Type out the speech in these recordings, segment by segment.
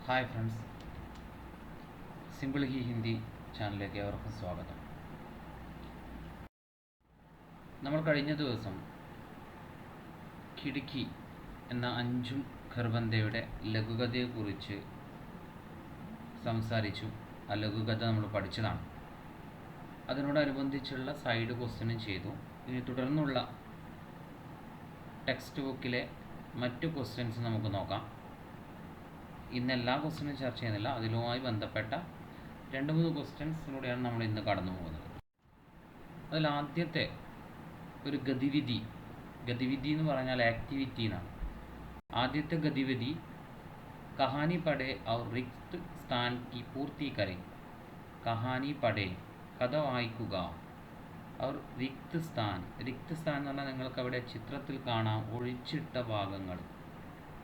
Hi friends, simple Hindi ചാനലിലേക്ക് ഏവർക്കും സ്വാഗതം. നമ്മൾ കഴിഞ്ഞ ദിവസം ഖിടുക്കി എന്ന അഞ്ജും ഖർബന്ദയുടെ ലഘുകഥയെക്കുറിച്ച് സംസാരിച്ചു. ആ ലഘുകഥ നമ്മൾ പഠിച്ചതാണ്. അതിനോടനുബന്ധിച്ചുള്ള സൈഡ് ക്വസ്റ്റ്യനും ചെയ്തു. ഇനി തുടർന്നുള്ള ടെക്സ്റ്റ് ബുക്കിലെ മറ്റു ക്വസ്റ്റ്യൻസ് നമുക്ക് നോക്കാം. ഇന്ന് എല്ലാ ക്വസ്റ്റ്യനും ചർച്ച ചെയ്യുന്നില്ല, അതിലുമായി ബന്ധപ്പെട്ട 2-3 ക്വസ്റ്റ്യൻസിലൂടെയാണ് നമ്മൾ ഇന്ന് കടന്നു പോകുന്നത്. അതിൽ ആദ്യത്തെ ഒരു ഗതിവിധി എന്ന് പറഞ്ഞാൽ ആക്ടിവിറ്റി എന്നാണ്. ആദ്യത്തെ ഗതിവിധി കഹാനി പഠേ ഔർ റിക്ത് സ്ഥാൻ കി പൂർത്തി കരേ. കഹാനി പഠേ, കഥ വായിക്കുക. ഔർ റിക്ത് സ്ഥാൻ എന്ന് പറഞ്ഞാൽ നിങ്ങൾക്ക് അവിടെ ചിത്രത്തിൽ കാണാം ഒഴിച്ചിട്ട ഭാഗങ്ങൾ,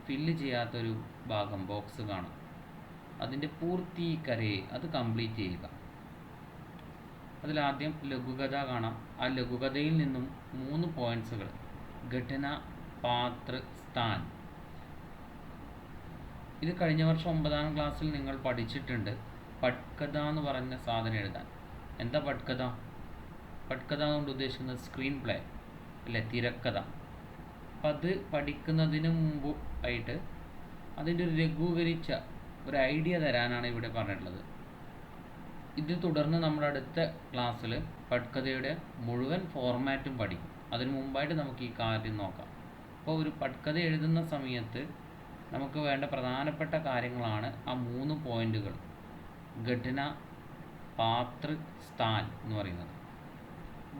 ഫില്ല് ചെയ്യാത്തൊരു ഭാഗം, ബോക്സ് കാണാം. അതിൻ്റെ പൂർത്തി കരേ, അത് കംപ്ലീറ്റ് ചെയ്യുക. അതിലാദ്യം ലഘുകഥ കാണാം. ആ ലഘുകഥയിൽ നിന്നും 3 പോയിൻറ്റ്സുകൾ ഘടന, പാത്ര, സ്ഥാൻ. ഇത് കഴിഞ്ഞ വർഷം 9ാം ക്ലാസ്സിൽ നിങ്ങൾ പഠിച്ചിട്ടുണ്ട്. പട്കഥ എന്ന് പറഞ്ഞ സാധനം എഴുതാൻ. എന്താ പട്കഥ? പട്കഥ കൊണ്ട് ഉദ്ദേശിക്കുന്നത് സ്ക്രീൻ പ്ലേ അല്ലേ, തിരക്കഥ. അപ്പം അത് പഠിക്കുന്നതിന് മുമ്പ് ആയിട്ട് അതിൻ്റെ ഒരു ലഘൂകരിച്ച ഒരു ഐഡിയ തരാനാണ് ഇവിടെ പറഞ്ഞിട്ടുള്ളത്. ഇത് തുടർന്ന് നമ്മൾ അടുത്ത ക്ലാസ്സിൽ പട്കഥയുടെ മുഴുവൻ ഫോർമാറ്റും പഠിക്കും. അതിനു മുമ്പായിട്ട് നമുക്ക് ഈ കാര്യം നോക്കാം. അപ്പോൾ ഒരു പട്കഥ എഴുതുന്ന സമയത്ത് നമുക്ക് വേണ്ട പ്രധാനപ്പെട്ട കാര്യങ്ങളാണ് ആ 3 പോയിൻറ്റുകൾ: ഘടന, പാത്ര, സ്ഥാൻ എന്ന് പറയുന്നത്.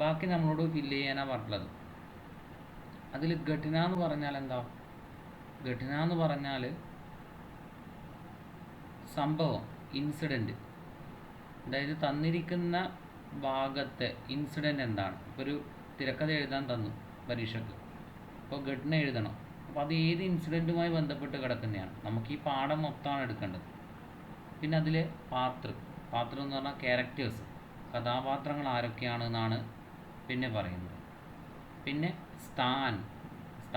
ബാക്കി നമ്മളോട് ഫില്ല് ചെയ്യാനാണ് പറഞ്ഞിട്ടുള്ളത്. അതിൽ ഘടന എന്ന് പറഞ്ഞാൽ എന്താ? ഘടന എന്ന് പറഞ്ഞാൽ സംഭവം, ഇൻസിഡൻറ്റ്. അതായത് തന്നിരിക്കുന്ന ഭാഗത്തെ ഇൻസിഡൻറ്റ് എന്താണ്. ഇപ്പോൾ ഒരു തിരക്കഥ എഴുതാൻ തന്നു പരീക്ഷയ്ക്ക്, അപ്പോൾ ഘടന എഴുതണം. അപ്പോൾ അത് ഏത് ഇൻസിഡൻറ്റുമായി ബന്ധപ്പെട്ട് കിടക്കുന്നതാണ്. നമുക്ക് ഈ പാഠം മൊത്തമാണ് എടുക്കേണ്ടത്. പിന്നെ അതിൽ പാത്രം എന്ന് പറഞ്ഞാൽ ക്യാരക്ടേഴ്സ്, കഥാപാത്രങ്ങൾ ആരൊക്കെയാണെന്നാണ് പിന്നെ പറയുന്നത്. പിന്നെ സ്ഥാൻ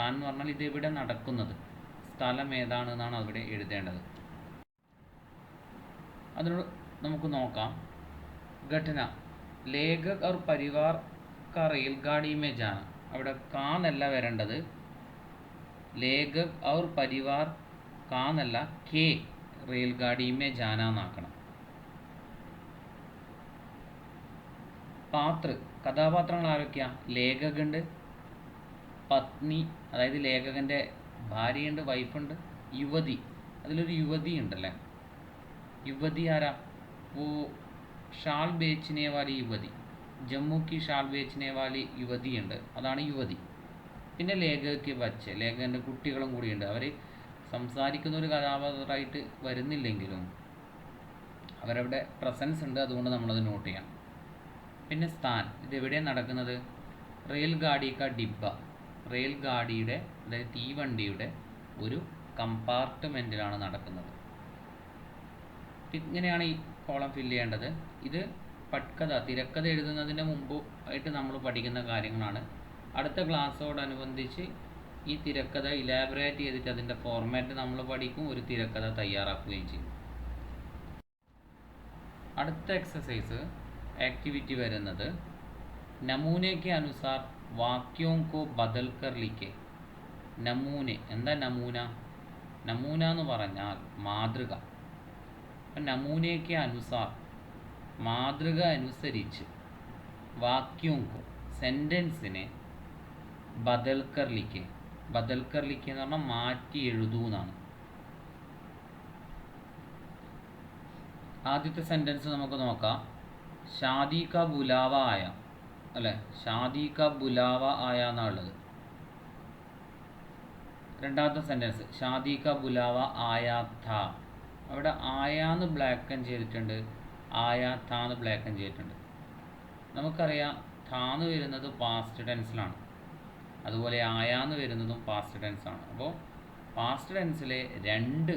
എന്ന് പറഞ്ഞാൽ ഇതെവിടെ നടക്കുന്നത്, സ്ഥലം ഏതാണെന്നാണ് അവിടെ എഴുതേണ്ടത്. അതിനോട് നമുക്ക് നോക്കാം. ഘടന, ലേഖക് और परिवार का रेलगाड़ी में जाना. അവിടെ കാന്നല്ല വരേണ്ടത്, ലേഖക് और परिवार കാന്നല്ല കെ റെയിൽഗാഡി മേ ജാന എന്നാക്കണം. പാത്ര, കഥാപാത്രങ്ങൾ ആരൊക്കെയാ? ലേഖകുണ്ട്, പത്നി അതായത് ലേഖകൻ്റെ ഭാര്യയുണ്ട്, വൈഫുണ്ട്, യുവതി, അതിലൊരു യുവതി ഉണ്ടല്ലേ. യുവതി ആരാ? वो ഷാൾ ബേച്ചിനെ വാലി യുവതി, ജമ്മു की ഷാൾ ബേച്ചിനെ വാലി യുവതി ഉണ്ട്, അതാണ് യുവതി. പിന്നെ ലേഖകയ്ക്ക് ബच्चे, ലേഖകൻ്റെ കുട്ടികളും കൂടിയുണ്ട്. അവർ സംസാരിക്കുന്ന ഒരു കഥാപാത്രമായിട്ട് വരുന്നില്ലെങ്കിലും അവരവിടെ പ്രസൻസ് ഉണ്ട്, അതുകൊണ്ട് നമ്മളത് നോട്ട് ചെയ്യാം. പിന്നെ സ്ഥാൻ, ഇതെവിടെയാണ് നടക്കുന്നത്? റെയിൽഗാഡി കാ ഡിബ്ബ, റെയിൽഗാഡിയുടെ അതായത് തീവണ്ടിയുടെ ഒരു കമ്പാർട്ട്മെൻറ്റിലാണ് നടക്കുന്നത്. ഇങ്ങനെയാണ് ഈ കോളം ഫില്ല് ചെയ്യേണ്ടത്. ഇത് പട്കഥ, തിരക്കഥ എഴുതുന്നതിന് മുമ്പ് ആയിട്ട് നമ്മൾ പഠിക്കുന്ന കാര്യങ്ങളാണ്. അടുത്ത ക്ലാസ്സോടനുബന്ധിച്ച് ഈ തിരക്കഥ ഇലാബറേറ്റ് ചെയ്തിട്ട് അതിൻ്റെ ഫോർമാറ്റ് നമ്മൾ പഠിക്കും, ഒരു തിരക്കഥ തയ്യാറാക്കുകയും ചെയ്യും. അടുത്ത എക്സസൈസ് ആക്ടിവിറ്റി വരുന്നത് നമൂനയ്ക്ക് അനുസാർ വാക്യോं को बदल कर लिखे. നമൂനെ, എന്താ നമൂന? നമൂന എന്ന് പറഞ്ഞാൽ മാതൃക. അപ്പം നമൂനയ്ക്ക് അനുസാർ, മാതൃക അനുസരിച്ച്, വാക്യോं को, സെൻറ്റൻസിനെ ബദൽക്കർ ലിഖെ. ബദൽക്കർ ലിഖെ എന്ന് പറഞ്ഞാൽ മാറ്റി എഴുതൂ എന്നാണ്. ആദ്യത്തെ സെൻറ്റൻസ് നമുക്ക് നോക്കാം. ഷാദി കാ ബുലാവ ആയ, അല്ലേ, ഷാദി കാ ബുലാവ ആയ എന്നുള്ളത്. രണ്ടാമത്തെ സെൻറ്റൻസ് ഷാദി കാ ബുലാവ ആയാ ഥാ. അവിടെ ആയാന്ന് ബ്ലാക്ക് ആൻഡ് ചെയ്തിട്ടുണ്ട്, ആയാ താന്ന് ബ്ലാക്ക് ആൻഡ് ചെയ്തിട്ടുണ്ട്. നമുക്കറിയാം താന്ന് വരുന്നത് പാസ്റ്റ് ടെൻസിലാണ്, അതുപോലെ ആയാന്ന് വരുന്നതും പാസ്റ്റ് ടെൻസാണ്. അപ്പോൾ പാസ്റ്റ് ടെൻസിലെ 2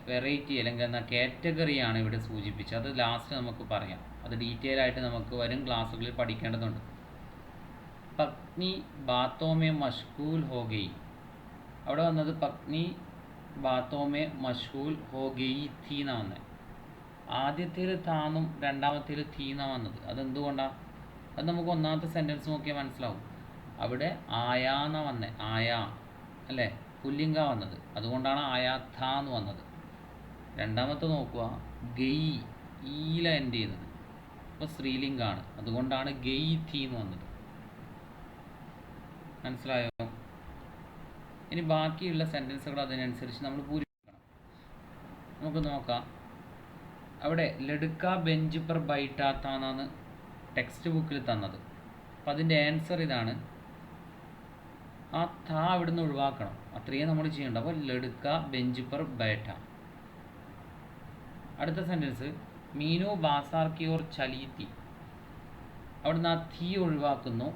വെറൈറ്റി അല്ലെങ്കിൽ എന്ന കാറ്റഗറിയാണ് ഇവിടെ സൂചിപ്പിച്ചത്. അത് ലാസ്റ്റ് നമുക്ക് പറയാം. അത് ഡീറ്റെയിൽ ആയിട്ട് നമുക്ക് വരും ക്ലാസ്സുകളിൽ പഠിക്കേണ്ടതുണ്ട്. പത്നി ബാത്തോ മേ മഷ്ഗൂൽ ഹോ ഗയി. അവിടെ വന്നത് പത്നി ബാത്തോമേ മഷൂൽ ഹോ ഗയി തീ എന്നാണ് വന്നത്. ആദ്യത്തേൽ താന്നും രണ്ടാമത്തേൽ തീ എന്നാണ് വന്നത്. അതെന്തുകൊണ്ടാണ്? അത് നമുക്ക് ഒന്നാമത്തെ സെൻറ്റൻസ് നോക്കിയാൽ മനസ്സിലാവും. അവിടെ ആയാന്ന വന്നത്, ആയാ അല്ലേ, പുല്ലിംഗ വന്നത്, അതുകൊണ്ടാണ് ആയാഥ എന്ന് വന്നത്. രണ്ടാമത്തെ നോക്കുക, ഗയി ഈല എൻഡ് ചെയ്യുന്നത്, അപ്പോൾ സ്ത്രീലിംഗാണ്, അതുകൊണ്ടാണ് ഗയി തീ എന്ന് വന്നത്. മനസ്സിലായോ? ഇനി ബാക്കിയുള്ള സെൻറ്റൻസുകൾ അതിനനുസരിച്ച് നമ്മൾ പൂരിപ്പിക്കണം. നമുക്ക് നോക്കാം. അവിടെ ലഡുക്ക ബെഞ്ച് പർ ബൈറ്റാത്താന്നാണ് ടെക്സ്റ്റ് ബുക്കിൽ തന്നത്. അപ്പം അതിൻ്റെ ആൻസർ ഇതാണ്. ആ താ അവിടെ നിന്ന് ഒഴിവാക്കണം, അത്രയും നമ്മൾ ചെയ്യേണ്ട. അപ്പോൾ ലഡുക്ക ബെഞ്ച് പർ ബൈഠ. അടുത്ത sentence Meenu Bazaar Ki or ചലി തീ. അവിടെ നിന്ന് ആ തീ ഒഴിവാക്കുന്നു.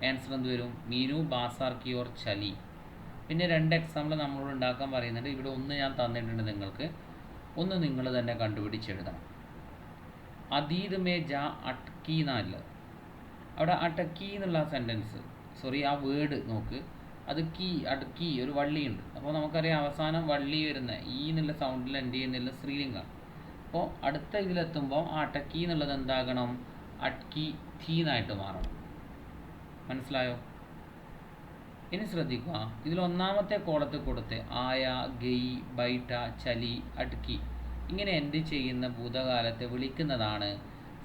ആൻസർ എന്ത് വരും? മീനു ബാസാർ കി ഓർ ചലി. പിന്നെ 2 എക്സാമ്പിൾ നമ്മളോട് ഉണ്ടാക്കാൻ പറയുന്നുണ്ട്. ഇവിടെ ഒന്ന് ഞാൻ തന്നിട്ടുണ്ട് നിങ്ങൾക്ക്, ഒന്ന് നിങ്ങൾ തന്നെ കണ്ടുപിടിച്ചെഴുതണം. അതീത് മേ ജാ അട്കി എന്നല്ല, അവിടെ അടക്കി എന്നുള്ള സെൻറ്റൻസ്, ആ വേർഡ് നോക്ക്. അത് അടുക്കി ഒരു വള്ളിയുണ്ട്. അപ്പോൾ നമുക്കറിയാം അവസാനം വള്ളി വരുന്ന ഈ എന്നുള്ള സൗണ്ടിൽ എൻഡ് ചെയ്യുന്നില്ല സ്ത്രീലിംഗമാണ്. അപ്പോൾ അടുത്ത ഇതിലെത്തുമ്പോൾ ആ അടക്കി എന്നുള്ളത് എന്താകണം? അട്കി തീ എന്നായിട്ട് മാറണം. മനസ്സിലായോ? ഇനി ശ്രദ്ധിക്കുക, ഇതിൽ ഒന്നാമത്തെ കോളത്തിൽ കൊടുത്ത് ആയ, ഗയി, ബൈട്ട, ചലി, അട്കി ഇങ്ങനെ എൻഡ് ചെയ്യുന്ന ഭൂതകാലത്തെ വിളിക്കുന്നതാണ്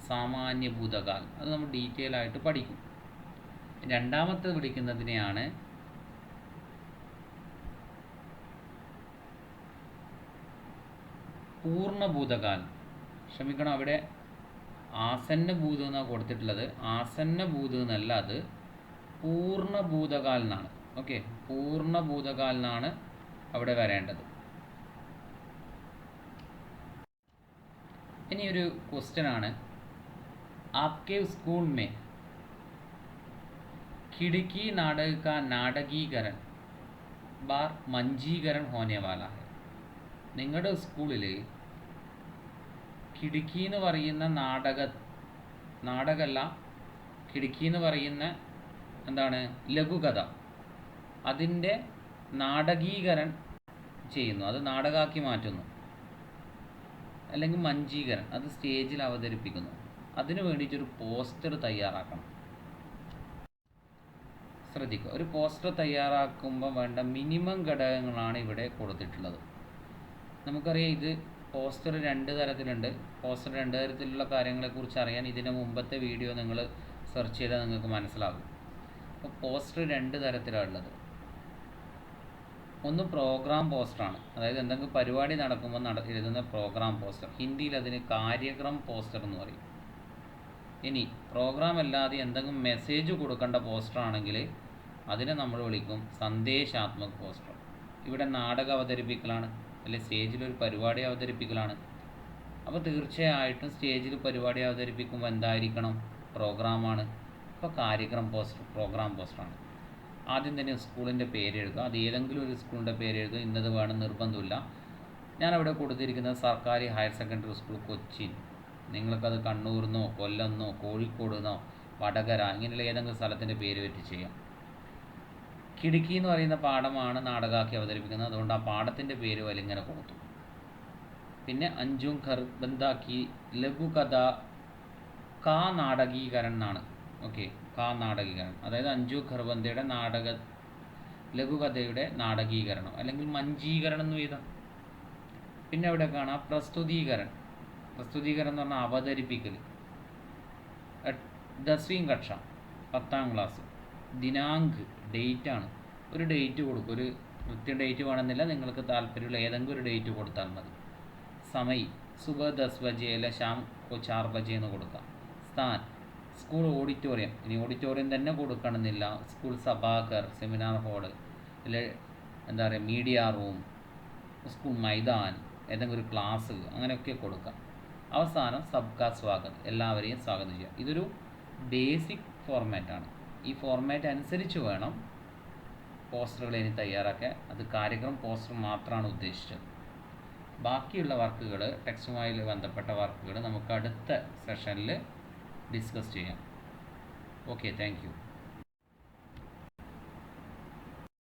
സാമാന്യ ഭൂതകാൽ. അത് നമ്മൾ ഡീറ്റെയിൽ ആയിട്ട് പഠിക്കും. രണ്ടാമത്തെ വിളിക്കുന്നതിനെയാണ് പൂർണ്ണഭൂതകാൽ. ക്ഷമിക്കണം, അവിടെ ആസന്നഭൂതം എന്നാണ് കൊടുത്തിട്ടുള്ളത്. ആസന്നഭൂതം എന്നല്ല, അത് പൂർണ്ണഭൂതകാൽ എന്നാണ്. ഓക്കെ, പൂർണ്ണഭൂതകാൽ എന്നാണ് അവിടെ വരേണ്ടത്. ഇനി ഒരു ക്വസ്റ്റ്യൻ ആണ്, आपके स्कूल में खिड़की नाटक का नाटकीकरण बार मंजीकरण होने वाला है. നിങ്ങളുടെ സ്കൂളിൽ കിടുക്കി എന്ന് പറയുന്ന നാടകമല്ല, കിടുക്കി എന്ന് പറയുന്ന എന്താണ്, ലഘുകഥ, അതിൻ്റെ നാടകീകരണം ചെയ്യുന്നു, അത് നാടകമാക്കി മാറ്റുന്നു. അല്ലെങ്കിൽ മഞ്ചീകരണം, അത് സ്റ്റേജിൽ അവതരിപ്പിക്കുന്നു. അതിനു വേണ്ടിയിട്ടൊരു പോസ്റ്റർ തയ്യാറാക്കണം. ശ്രദ്ധിക്കുക, ഒരു പോസ്റ്റർ തയ്യാറാക്കുമ്പോൾ വേണ്ട മിനിമം ഘടകങ്ങളാണ് ഇവിടെ കൊടുത്തിട്ടുള്ളത്. നമുക്കറിയാം, ഇത് പോസ്റ്റർ 2 തരത്തിലുണ്ട്. പോസ്റ്റർ 2 തരത്തിലുള്ള കാര്യങ്ങളെക്കുറിച്ച് അറിയാൻ ഇതിന് മുമ്പത്തെ വീഡിയോ നിങ്ങൾ സെർച്ച് ചെയ്താൽ നിങ്ങൾക്ക് മനസ്സിലാകും. അപ്പോൾ പോസ്റ്റർ 2 തരത്തിലുള്ളത്. ഒന്ന് പ്രോഗ്രാം പോസ്റ്ററാണ്, അതായത് എന്തെങ്കിലും പരിപാടി നടക്കുമ്പോൾ എഴുതുന്ന പ്രോഗ്രാം പോസ്റ്റർ. ഹിന്ദിയിൽ അതിന് കാര്യക്രം പോസ്റ്റർ എന്ന് പറയും. ഇനി പ്രോഗ്രാം അല്ലാതെ എന്തെങ്കിലും മെസ്സേജ് കൊടുക്കേണ്ട പോസ്റ്റർ ആണെങ്കിൽ അതിനെ നമ്മൾ വിളിക്കും സന്ദേശാത്മക പോസ്റ്റർ. ഇവിടെ നാടകം അവതരിപ്പിക്കലാണ്, അല്ലെങ്കിൽ സ്റ്റേജിലൊരു പരിപാടി അവതരിപ്പിക്കലാണ്. അപ്പോൾ തീർച്ചയായിട്ടും സ്റ്റേജിൽ പരിപാടി അവതരിപ്പിക്കുമ്പോൾ എന്തായിരിക്കണം? പ്രോഗ്രാമാണ്. അപ്പോൾ കാര്യക്രം പോസ്റ്റർ പ്രോഗ്രാം പോസ്റ്ററാണ്. ആദ്യം തന്നെ സ്കൂളിൻ്റെ പേര് എഴുതുക. അത് ഏതെങ്കിലും ഒരു സ്കൂളിൻ്റെ പേര് എഴുതുക, ഇന്നത് വേണം നിർബന്ധമില്ല. ഞാനവിടെ കൊടുത്തിരിക്കുന്നത് സർക്കാരി ഹയർ സെക്കൻഡറി സ്കൂൾ കൊച്ചിൻ. നിങ്ങൾക്കത് കണ്ണൂരിന്നോ കൊല്ലമെന്നോ കോഴിക്കോടെന്നോ വടകര ഇങ്ങനെയുള്ള ഏതെങ്കിലും സ്ഥലത്തിൻ്റെ പേര് വെച്ച് ചെയ്യാം. കിടുക്കി എന്ന് പറയുന്ന പാഠമാണ് നാടകമാക്കി അവതരിപ്പിക്കുന്നത്, അതുകൊണ്ട് ആ പാഠത്തിൻ്റെ പേര് വലിങ്ങനെ കൊടുത്തു. പിന്നെ അഞ്ചും ഖർബന്ധാക്കി ലഘുകഥ കാ നാടകീകരണം എന്നാണ്. ഓക്കെ, കാ നാടകീകരണം, അതായത് അഞ്ചു ഖർബന്തയുടെ ലഘുകഥയുടെ നാടകീകരണം അല്ലെങ്കിൽ മഞ്ചീകരണം എന്ന് എഴുതാം. പിന്നെ അവിടെ കാണാം പ്രസ്തുതീകരണം. പ്രസ്തുതീകരണം എന്ന് പറഞ്ഞാൽ അവതരിപ്പിക്കൽ. 10वीं കക്ഷ 10ാം ക്ലാസ്. ദിനാങ്ക് ഡേറ്റാണ്, ഒരു ഡേറ്റ് കൊടുക്കും. ഒരു കൃത്യ ഡേറ്റ് വേണമെന്നില്ല, നിങ്ങൾക്ക് താല്പര്യമുള്ള ഏതെങ്കിലും ഒരു ഡേറ്റ് കൊടുത്താൽ മതി. സമയ് സുബഹ് 10 ബജെ അല്ല ഷാം കോ 4 ബജെ എന്ന് കൊടുക്കാം. സ്ഥാൻ സ്കൂൾ ഓഡിറ്റോറിയം, ഇനി ഓഡിറ്റോറിയം തന്നെ കൊടുക്കണമെന്നില്ല, സ്കൂൾ സഭാഘർ സെമിനാർ ഹാള്, അല്ലെ എന്താ പറയുക മീഡിയ റൂം, സ്കൂൾ മൈതാൻ, ഏതെങ്കിലും ഒരു ക്ലാസ്, അങ്ങനെയൊക്കെ കൊടുക്കാം. അവസാനം സബ്കാ സ്വാഗതം, എല്ലാവരെയും സ്വാഗതം ചെയ്യുക. ഇതൊരു ബേസിക് ഫോർമാറ്റാണ്. ഈ ഫോർമാറ്റ് അനുസരിച്ച് വേണം പോസ്റ്ററുകൾ ഇനി തയ്യാറാക്കാൻ. അത് കാര്യക്രമം പോസ്റ്റർ മാത്രമാണ് ഉദ്ദേശിച്ചത്. ബാക്കിയുള്ള വർക്കുകൾ, ടെക്സ്റ്റുമായി ബന്ധപ്പെട്ട വർക്കുകൾ നമുക്ക് അടുത്ത സെഷനിൽ ഡിസ്കസ് ചെയ്യാം. Okay, thank you.